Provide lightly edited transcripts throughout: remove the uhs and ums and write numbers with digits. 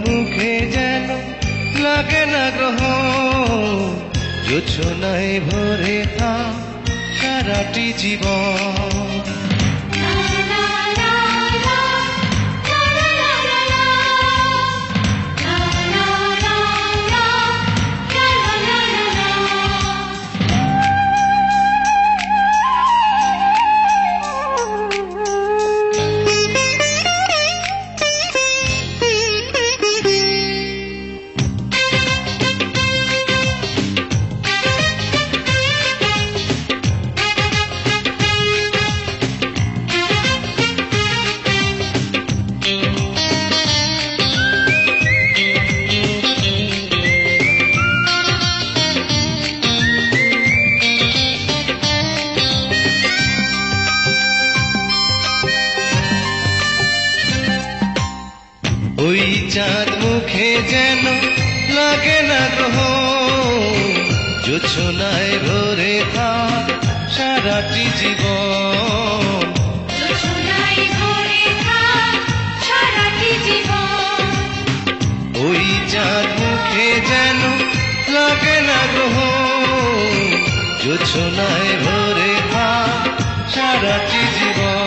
মুখে যেন লাগে না গ্রহণ, জোছনায় ভরে থাক সারাটি জীবন। ওই চাঁদ মুখে যেন লাগে না গ্রহণ, জোছনায় ভরে থাক সারাটি জীবন। ওই চাঁদ মুখে যেন লাগে না গ্রহণ, জোছনায় ভরে থাক সারাটি জীবন।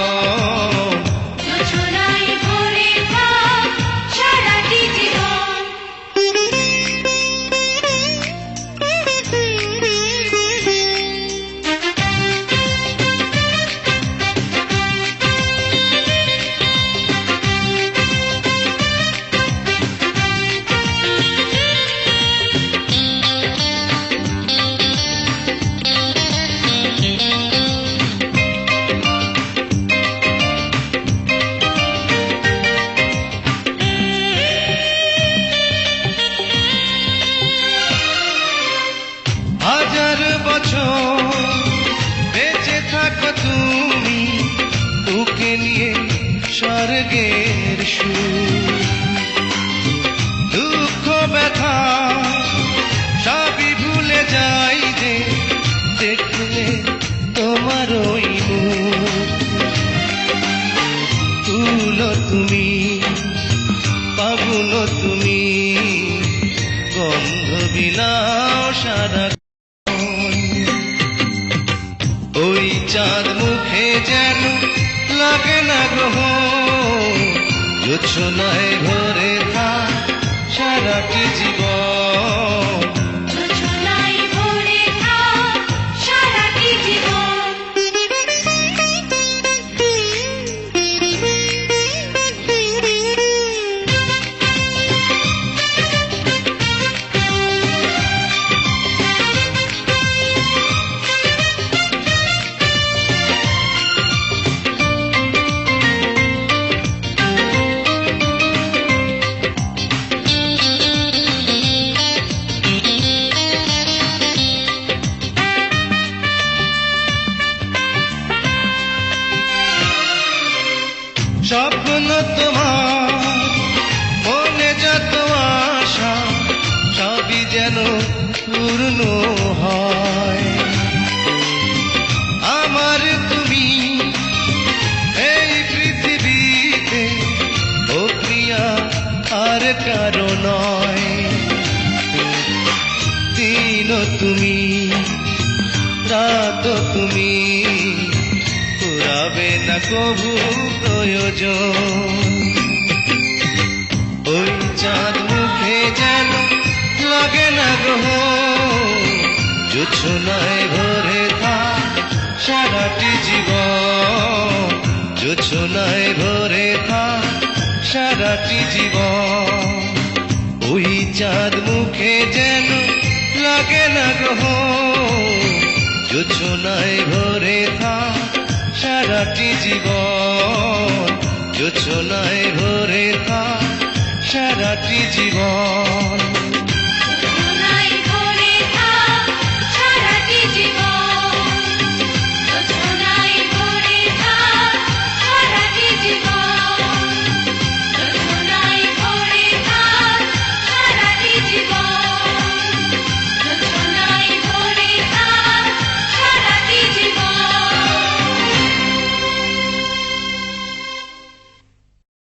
বেঁচে থাকো তুমি তোকে নিয়ে স্বর্গের সুর, দুঃখ ব্যথা সবই ভুলে যাই যে দেখলে তোমার ওই মুখ। তুলো তুমি পাগুলো তুমি, গন্ধ বিলাও সারা। ওই চাঁদ মুখে যেন লাগে না গ্রহণ, জোছনায় ভরে থাক সারাটি জীবন। স্বপ্ন তোমার মনে যত আশা সবই যেন পূর্ণ হয়। আমার তুমি এই পৃথিবীতে ও প্রিয়া আর কারো নয়। দিন তুমি রাত তুমি, পুরাবে না কবু প্রয়োজন। ওই চাঁদ মুখে যেন লাগে না গ্রহণ, জোছনায় ভরে থাক সারাটি জীবন। জোছনায় ভরে থাক সারাটি জীবন। ওই চাঁদ মুখে যেন লাগে না গ্রহণ, জোছনায় ভরে থাক সারাটি জীবন। জোছনায় ভরে থাক সারাটি জীবন।